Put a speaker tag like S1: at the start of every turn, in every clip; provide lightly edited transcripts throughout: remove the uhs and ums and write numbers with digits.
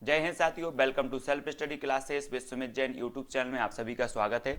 S1: जय हिंद साथियों, welcome to self study classes with Sumit Jain YouTube channel में आप सभी का स्वागत है।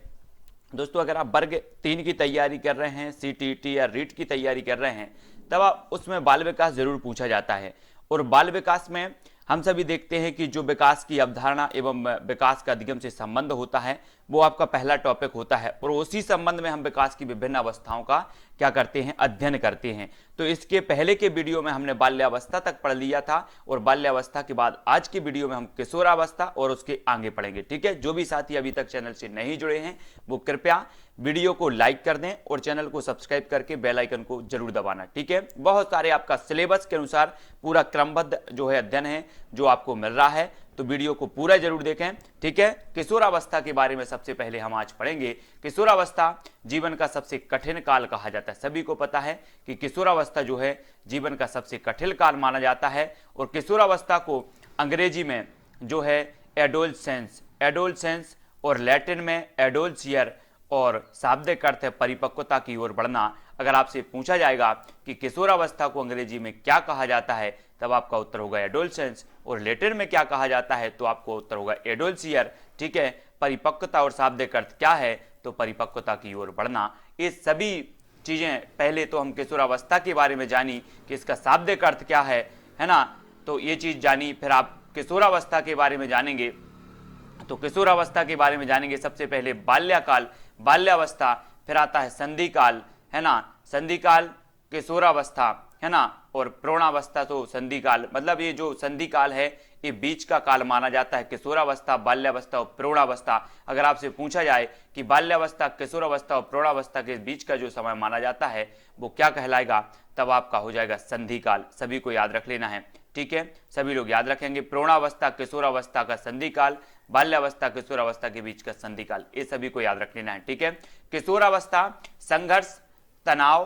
S1: दोस्तों, अगर आप वर्ग 3 की तैयारी कर रहे हैं, सीटीईटी या रीट की तैयारी कर रहे हैं, तब आप उसमें बाल विकास जरूर पूछा जाता है। और बाल विकास में हम सभी देखते हैं कि जो विकास की अवधारणा एवं विकास का अधिगम से संबंध होता है वो आपका पहला टॉपिक होता है, और उसी संबंध में हम विकास की विभिन्न अवस्थाओं का क्या करते हैं, अध्ययन करते हैं। तो इसके पहले के वीडियो में हमने बाल्यावस्था तक पढ़ लिया था, और बाल्यावस्था के बाद आज की वीडियो में हम किशोरावस्था और उसके आगे पढ़ेंगे। ठीक है, जो भी साथी अभी तक चैनल से नहीं जुड़े हैं वो कृपया वीडियो को लाइक कर दें और चैनल को सब्सक्राइब करके बेल आइकन को जरूर दबाना। ठीक है, बहुत सारे आपका सिलेबस के अनुसार पूरा क्रमबद्ध जो है अध्ययन है जो आपको मिल रहा है, तो वीडियो को पूरा जरूर देखें। ठीक है, किशोरावस्था के बारे में सबसे पहले हम आज पढ़ेंगे। किशोरावस्था जीवन का सबसे कठिन काल कहा जाता है। सभी को पता है कि किशोरावस्था जो है जीवन का सबसे कठिन काल माना जाता है, और किशोरावस्था को अंग्रेजी में जो है एडोलसेंस और लैटिन में एडोल्सियर, और शाब्दिक अर्थ है परिपक्वता की ओर बढ़ना। अगर आपसे पूछा जाएगा कि किशोरावस्था को अंग्रेजी में क्या कहा जाता है, तब आपका उत्तर होगा एडोलसेंस, और लैटिन में क्या कहा जाता है तो आपको उत्तर होगा एडोल्सियर। ठीक है, परिपक्वता और शाब्दिक अर्थ क्या है, तो परिपक्वता की ओर बढ़ना। ये सभी चीजें पहले तो हम किशोरावस्था के बारे में जानी कि इसका शाब्दिक अर्थ क्या है ना, तो ये चीज जानी, फिर आप किशोरावस्था के बारे में जानेंगे। तो किशोरावस्था के बारे में जानेंगे सबसे पहले बाल्यकाल, बाल्यावस्था, फिर आता है संधि काल, है ना, संधि काल, किशोरावस्था, है ना, और प्रौढ़ावस्था। तो संधि काल मतलब ये जो संधि काल है ये बीच का काल माना जाता है। किशोरावस्था, बाल्यावस्था और प्रौढ़ावस्था, अगर आपसे पूछा जाए कि बाल्यावस्था, किशोरावस्था और प्रौढ़ावस्था के बीच का जो समय माना जाता है वो क्या कहलाएगा, तब आपका हो जाएगा संधि काल। सभी को याद रख लेना है। ठीक है, सभी लोग याद रखेंगे। प्रौढ़ावस्था किशोरावस्था का संधि काल, बाल्यावस्था किशोरावस्था के बीच का संधि काल, ये सभी को याद रख लेना है। ठीक है, किशोरावस्था संघर्ष, तनाव,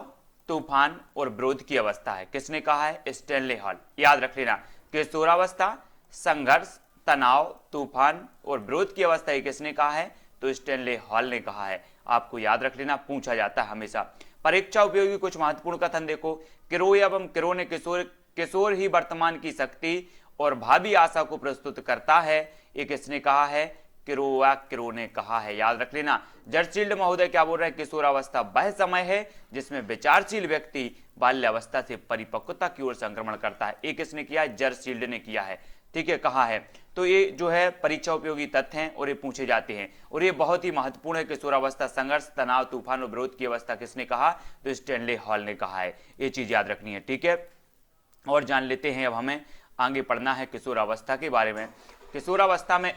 S1: तूफान और विरोध की अवस्था है। किसने कहा है? Stanley hall. याद रख लेना, किशोरावस्था संघर्ष, तनाव, तूफान और विरोध की अवस्था है, किसने कहा है? तो स्टैनले हॉल ने कहा है। आपको याद रख लेना, पूछा जाता है हमेशा। परीक्षा उपयोगी कुछ महत्वपूर्ण कथन देखो। किरो एवं किरो ने किशोर ही वर्तमान की शक्ति और भावी आशा को प्रस्तुत करता है, ये किसने कहा है? किरो ने कहा है। याद रख लेना। जर्सील्ड महोदय क्या बोल रहे हैं? किशोरावस्था वह समय है जिसमें विचारशील व्यक्ति बाल्यावस्था से परिपक्वता की ओर संक्रमण करता है। ये किसने किया है? जर्सील्ड ने किया है। ठीक है, कहा है। तो ये जो है परीक्षा उपयोगी तथ्य हैं और ये पूछे जाते हैं, और ये बहुत ही महत्वपूर्ण है। किशोरावस्था संघर्ष, तनाव, तूफान और विरोध की अवस्था किसने कहा? तो स्टैनले हॉल ने कहा है। ये चीज याद रखनी है। ठीक है, और जान लेते हैं, अब हमें आगे पढ़ना है किशोरावस्था के बारे में। किशोरावस्था में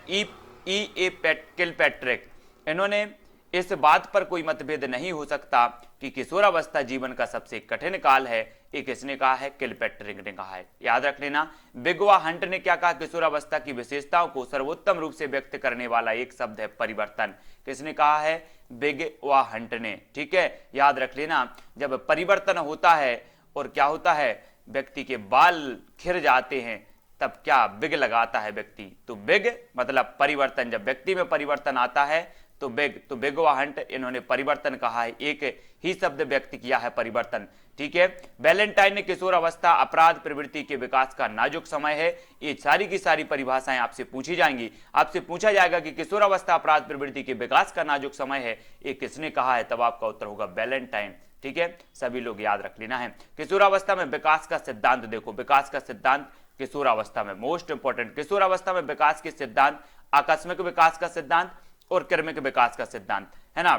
S1: किलपैट्रिक, इन्होंने इस बात पर कोई मतभेद नहीं हो सकता कि किशोरावस्था जीवन का सबसे कठिन काल है, ये किसने कहा है? किलपैट्रिक ने कहा है। याद रख लेना। बिगवा हंट ने क्या कहा? किशोरावस्था की विशेषताओं को सर्वोत्तम रूप से व्यक्त करने वाला एक शब्द है परिवर्तन। किसने कहा है? बिगवा हंट ने। ठीक है, याद रख लेना। जब परिवर्तन होता है और क्या होता है, व्यक्ति के बाल खिर जाते हैं, तब क्या बिग लगाता है व्यक्ति। तो बिग मतलब परिवर्तन, जब व्यक्ति में परिवर्तन आता है तो बिग, तो बिगवा हंट इन्होंने परिवर्तन कहा है, एक ही शब्द व्यक्त किया है, परिवर्तन। ठीक है, वैलेंटाइन ने किशोरावस्था अपराध प्रवृत्ति के विकास का नाजुक समय है। ये सारी की सारी परिभाषाएं आपसे पूछी जाएंगी। आपसे पूछा जाएगा कि किशोरावस्था अपराध प्रवृत्ति के विकास का नाजुक समय है, ये किसने कहा है, तब आपका उत्तर होगा वैलेंटाइन। ठीक है, सभी लोग याद रख लेना है। किशोरावस्था में विकास का सिद्धांत देखो। विकास का सिद्धांत किशोरावस्था में मोस्ट इंपॉर्टेंट। किशोरावस्था में विकास के सिद्धांत, आकस्मिक विकास का सिद्धांत और क्रमिक विकास का सिद्धांत, है ना।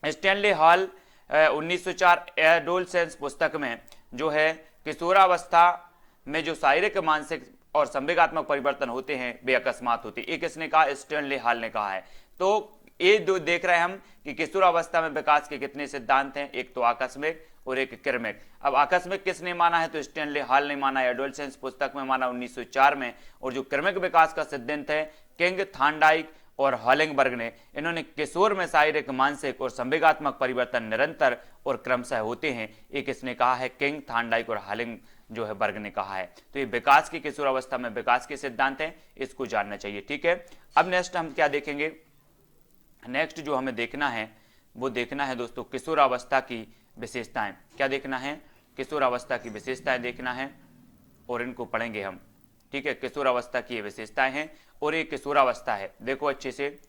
S1: स्टैनले हॉल 1904 एडोलसेंस पुस्तक में जो है किशोरावस्था में जो शारीरिक, मानसिक और संवेगात्मक परिवर्तन होते हैं वे अकस्मात होते हैं, ये किसने कहा? स्टैनले हॉल ने कहा है। तो ये दो देख रहे हैं हम कि किशोरावस्था में विकास के कितने सिद्धांत हैं, एक तो आकस्मिक और एक क्रमिक। अब आकस्मिक किसने माना है? तो स्टैनले हॉल ने माना, एडोलसेंस पुस्तक में माना 1904 में। और जो क्रमिक विकास का सिद्धांत है किंग, थांडाइक और हॉलिंगबर्ग ने, इन्होंने किशोर में शारीरिक, मानसिक और संवेगात्मक परिवर्तन निरंतर और क्रमशः होते हैं, ये किसने कहा है? किंग, थांडाइक और हॉलिंग जो है बर्ग ने कहा है। तो ये विकास की, किशोरावस्था में विकास के सिद्धांत हैं, इसको जानना चाहिए। ठीक है, अब नेक्स्ट हम क्या देखेंगे? नेक्स्ट जो हमें देखना है वो देखना है दोस्तों किशोरावस्था की विशेषताएं। क्या देखना है? किशोरावस्था की विशेषताएं देखना है, और इनको पढ़ेंगे हम। ठीक है, किशोरावस्था की ये विशेषताएं हैं और ये किशोरावस्था है। देखो अच्छे से,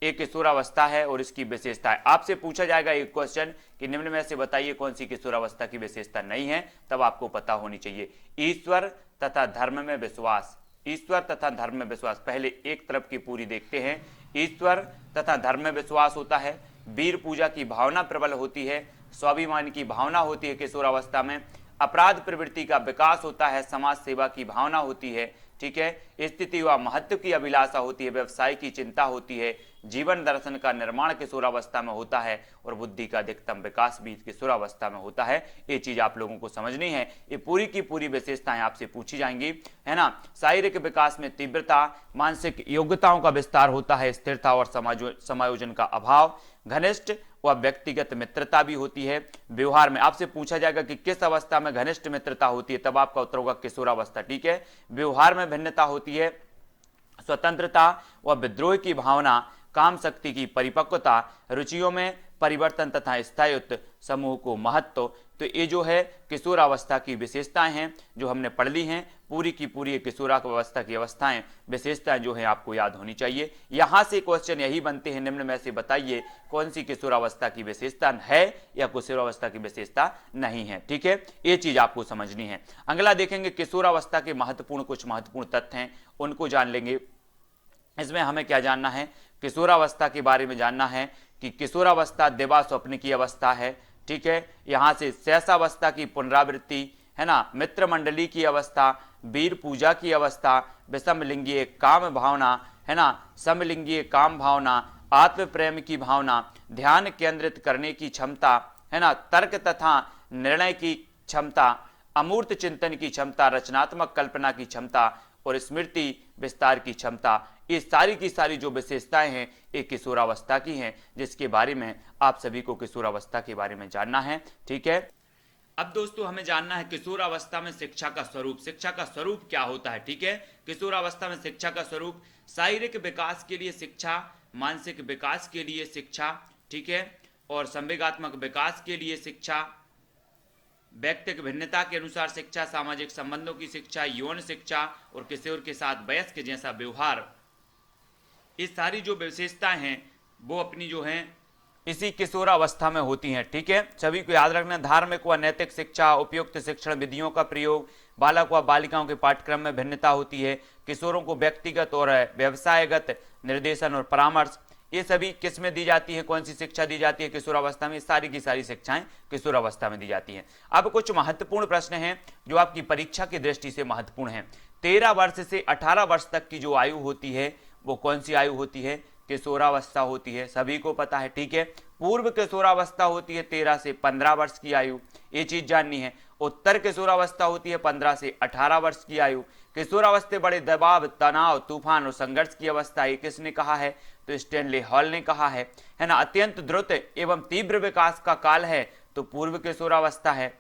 S1: एक किशोरावस्था है और इसकी विशेषता है। आपसे पूछा जाएगा एक क्वेश्चन कि निम्न में से बताइए कौन सी किशोरावस्था की विशेषता नहीं है, तब आपको पता होनी चाहिए। ईश्वर तथा धर्म में विश्वास। ईश्वर तथा धर्म में विश्वास, पहले एक तरफ की पूरी देखते हैं। ईश्वर तथा धर्म में विश्वास होता है, वीर पूजा की भावना प्रबल होती है, स्वाभिमान की भावना होती है किशोरावस्था में, अपराध प्रवृत्ति का विकास होता है, समाज सेवा की भावना होती है, ठीक है, स्थिति व महत्व की अभिलाषा होती है, व्यवसाय की चिंता होती है, जीवन दर्शन का निर्माण किशोरावस्था में होता है और बुद्धि का अधिकतम विकास भी किशोरावस्था में होता है। ये चीज आप लोगों को समझनी है। ये पूरी की पूरी विशेषताएं आपसे पूछी जाएंगी, है ना। शारीरिक विकास में तीव्रता, मानसिक योग्यताओं का विस्तार होता है, स्थिरता और समायोजन का अभाव, घनिष्ठ व व्यक्तिगत मित्रता भी होती है। व्यवहार में आपसे पूछा जाएगा कि किस अवस्था में घनिष्ठ मित्रता होती है, तब आपका उत्तर होगा किशोरावस्था, ठीक है। व्यवहार में भिन्नता होती है, स्वतंत्रता व विद्रोह की भावना, काम शक्ति की परिपक्वता, रुचियों में परिवर्तन तथा स्थायित्व, समूह को महत्व। तो ये जो है किशोरावस्था की विशेषताएं हैं जो हमने पढ़ ली हैं। पूरी की पूरी किशोरावस्था की अवस्थाएं, विशेषताएं जो है आपको याद होनी चाहिए। यहां से क्वेश्चन यही बनते हैं, निम्न में से बताइए कौन सी किशोरावस्था की विशेषता है या किशोरावस्था की विशेषता नहीं है, ठीक है। ये चीज आपको समझनी है। अगला देखेंगे किशोरावस्था के महत्वपूर्ण कुछ महत्वपूर्ण तथ्य हैं, उनको जान लेंगे। इसमें हमें क्या जानना है, किशोरावस्था के बारे में जानना है कि किशोरावस्था दिवा स्वप्न की अवस्था है, ठीक है। यहाँ से शैशवावस्था की पुनरावृत्ति, है ना, मित्र मंडली की अवस्था, वीर पूजा की अवस्था, विषमलिंगीय काम भावना, है ना, समलिंगीय काम भावना, आत्म प्रेम की भावना, ध्यान केंद्रित करने की क्षमता, है ना, तर्क तथा निर्णय की क्षमता, अमूर्त चिंतन की क्षमता, रचनात्मक कल्पना की क्षमता और स्मृति विस्तार की क्षमता। ये सारी की सारी जो विशेषताएं हैं ये किशोरावस्था की हैं, जिसके बारे में आप सभी को किशोरावस्था के बारे में जानना है, ठीक है। अब दोस्तों हमें जानना है किशोरावस्था में शिक्षा का स्वरूप। शिक्षा का स्वरूप क्या होता है, ठीक है। किशोरावस्था में शिक्षा का स्वरूप शारीरिक विकास के लिए शिक्षा, मानसिक विकास के लिए शिक्षा, ठीक है, और संवेगात्मक विकास के लिए शिक्षा, व्यक्तिगत भिन्नता के अनुसार शिक्षा, सामाजिक संबंधों की शिक्षा, यौन शिक्षा और किशोर के साथ वयस्क जैसा व्यवहार। ये सारी जो विशेषताएं हैं वो अपनी जो हैं इसी किशोरावस्था में होती हैं, ठीक है। सभी को याद रखना, धार्मिक व नैतिक शिक्षा, उपयुक्त शिक्षण विधियों का प्रयोग, बालक व बालिकाओं के पाठ्यक्रम में भिन्नता होती है, किशोरों को व्यक्तिगत और व्यवसायगत निर्देशन और परामर्श, ये सभी किस में दी जाती है, कौन सी शिक्षा दी जाती है किशोरावस्था में, सारी की सारी शिक्षाएं किशोरावस्था में दी जाती हैं। अब कुछ महत्वपूर्ण प्रश्न हैं जो आपकी परीक्षा की दृष्टि से महत्वपूर्ण हैं। 13 वर्ष से 18 वर्ष तक की जो आयु होती है वो कौन सी आयु होती है, किशोरावस्था होती है, सभी को पता है, ठीक है। पूर्व किशोरावस्था होती है 13 से 15 वर्ष की आयु, ये चीज जाननी है। उत्तर किशोरावस्था होती है 15 से 18 वर्ष की आयु। किशोरावस्था बड़े दबाव, तनाव, तूफान और संघर्ष की अवस्था, ये किसने कहा है, तो स्टैनली हॉल ने कहा है ना। अत्यंत द्रुत एवं तीव्र विकास का काल है तो पूर्व किशोरावस्था है,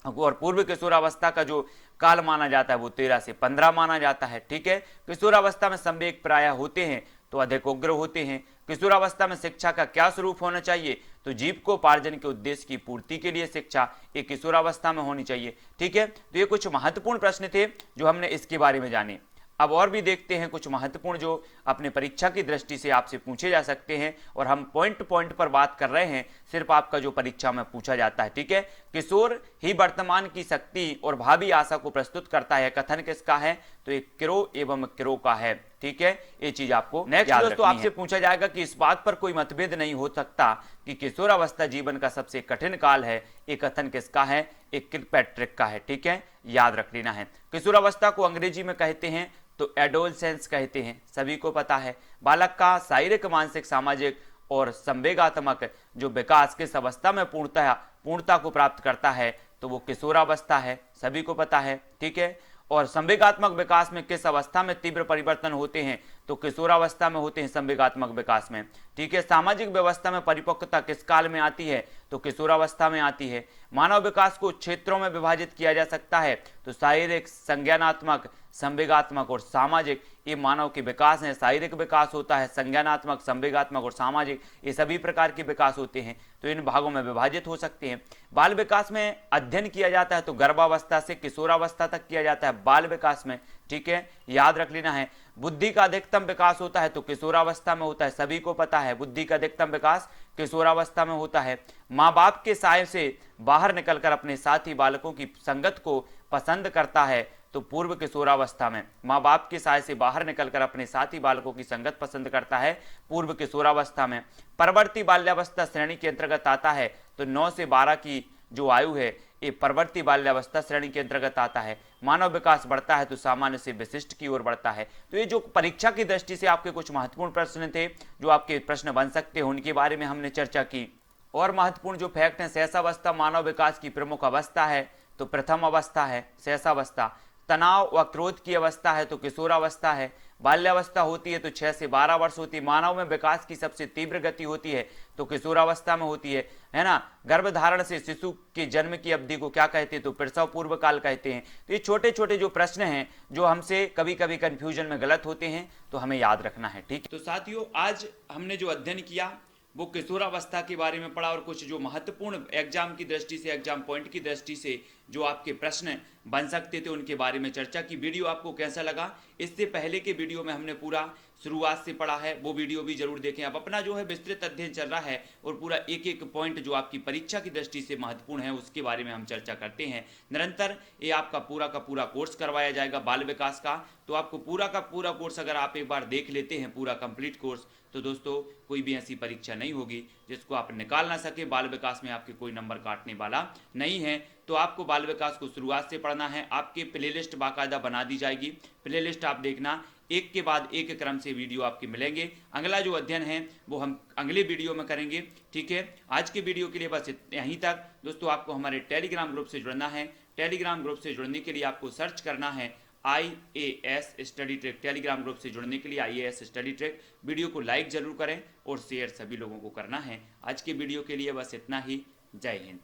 S1: और पूर्व किशोरावस्था का जो काल माना जाता है वो 13 से 15 माना जाता है, ठीक है। किशोरावस्था में संवेग प्रायः होते हैं तो अधिक उग्र होते हैं। किशोरावस्था में शिक्षा का क्या स्वरूप होना चाहिए, तो जीविकोपार्जन के उद्देश्य की पूर्ति के लिए शिक्षा एक किशोरावस्था में होनी चाहिए, ठीक है। तो ये कुछ महत्वपूर्ण प्रश्न थे जो हमने इसके बारे में जाने। अब और भी देखते हैं कुछ महत्वपूर्ण जो अपने परीक्षा की दृष्टि से आपसे पूछे जा सकते हैं, और हम पॉइंट पॉइंट पर बात कर रहे हैं, सिर्फ आपका जो परीक्षा में पूछा जाता है, ठीक है। किशोर ही वर्तमान की शक्ति और भावी आशा को प्रस्तुत करता है, कथन किसका है, तो एक क्रो एवं क्रो का है, ठीक है। ये चीज आपको नेक्स्ट दोस्तों आपसे पूछा जाएगा कि इस बात पर कोई मतभेद नहीं हो सकता कि किशोरावस्था जीवन का सबसे कठिन काल है, ये कथन किसका है, एक किर्कपैट्रिक का है, ठीक है, याद रख लेना है। किशोरावस्था को अंग्रेजी में कहते हैं तो एडोलसेंस कहते हैं, सभी को पता है। बालक का शारीरिक, मानसिक, सामाजिक और संवेगात्मक जो विकास किस अवस्था में पूर्णता को प्राप्त करता है तो वो किशोरावस्था है, सभी को पता है, ठीक है। और संवेगात्मक विकास में किस अवस्था में तीव्र परिवर्तन होते हैं, तो किशोरावस्था में होते हैं, संवेगात्मक विकास में, ठीक है। सामाजिक व्यवस्था में परिपक्वता किस काल में आती है, तो किशोरावस्था में आती है। मानव विकास को क्षेत्रों में विभाजित किया जा सकता है, तो शारीरिक, संज्ञानात्मक, संवेगात्मक और सामाजिक, ये मानव के विकास हैं। शारीरिक विकास होता है, संज्ञानात्मक, संवेगात्मक और सामाजिक, ये सभी प्रकार के विकास होते हैं, तो इन भागों में विभाजित हो सकते हैं। बाल विकास में अध्ययन किया जाता है तो गर्भावस्था से किशोरावस्था तक किया जाता है बाल विकास में, ठीक है, याद रख लेना है। बुद्धि का अधिकतम विकास होता है तो किशोरावस्था में होता है, सभी को पता है बुद्धि का अधिकतम विकास किशोरावस्था में होता है। माँ बाप के साय से बाहर निकलकर अपने साथी बालकों की संगत को पसंद करता है तो पूर्व किशोरावस्था में। माँ बाप के साय से बाहर निकलकर अपने साथी बालकों की संगत पसंद करता है पूर्व किशोरावस्था में। परवर्ती बाल्यावस्था श्रेणी के अंतर्गत आता है तो 9 से 12 की जो आयु है ये परवर्ती बाल्यावस्था श्रेणी के अंतर्गत आता है। मानव विकास बढ़ता है तो सामान्य से विशिष्ट की ओर बढ़ता है। तो ये जो परीक्षा की दृष्टि से आपके कुछ महत्वपूर्ण प्रश्न थे, जो आपके प्रश्न बन सकते हैं, उनके बारे में हमने चर्चा की। और महत्वपूर्ण जो फैक्ट है, शैशवावस्था मानव विकास की प्रमुख अवस्था है तो प्रथम अवस्था है शैशवावस्था। तनाव व क्रोध की अवस्था है तो किशोरावस्था है। बाल्यावस्था होती है तो 6 से 12 वर्ष होती है। मानव में विकास की सबसे तीव्र गति होती है तो किशोरावस्था में होती है ना। गर्भधारण से शिशु के जन्म की अवधि को क्या कहते हैं तो प्रसव पूर्व काल कहते हैं। तो ये छोटे छोटे जो प्रश्न हैं जो हमसे कभी कभी कंफ्यूजन में गलत होते हैं तो हमें याद रखना है, ठीक। तो साथियों, आज हमने जो अध्ययन किया वो किशोरावस्था के बारे में पढ़ा और कुछ जो महत्वपूर्ण एग्जाम की दृष्टि से, एग्जाम पॉइंट की दृष्टि से जो आपके प्रश्न बन सकते थे उनके बारे में चर्चा की। वीडियो आपको कैसा लगा? इससे पहले के वीडियो में हमने पूरा शुरुआत से पढ़ा है, वो वीडियो भी जरूर देखें। अब अपना जो है विस्तृत अध्ययन चल रहा है और पूरा एक एक पॉइंट जो आपकी परीक्षा की दृष्टि से महत्वपूर्ण है उसके बारे में हम चर्चा करते हैं निरंतर। ये आपका पूरा का पूरा कोर्स करवाया जाएगा बाल विकास का। तो आपको पूरा का पूरा कोर्स अगर आप एक बार देख लेते हैं, पूरा कंप्लीट कोर्स, तो दोस्तों कोई भी ऐसी परीक्षा नहीं होगी जिसको आप निकाल ना सके। बाल विकास में आपके कोई नंबर काटने वाला नहीं है। तो आपको बाल विकास को शुरुआत से पढ़ना है। आपकी प्लेलिस्ट बाकायदा बना दी जाएगी, प्लेलिस्ट आप देखना, एक के बाद एक क्रम से वीडियो आपके मिलेंगे। अगला जो अध्ययन है वो हम अगले वीडियो में करेंगे, ठीक है। आज के वीडियो के लिए बस यहीं तक। दोस्तों, आपको हमारे टेलीग्राम ग्रुप से जुड़ना है। टेलीग्राम ग्रुप से जुड़ने के लिए आपको सर्च करना है IAS study track. Telegram group से जुड़ने के लिए IAS स्टडी ट्रैक। वीडियो को लाइक जरूर करें और शेयर सभी लोगों को करना है। आज के वीडियो के लिए बस इतना ही। जय हिंद।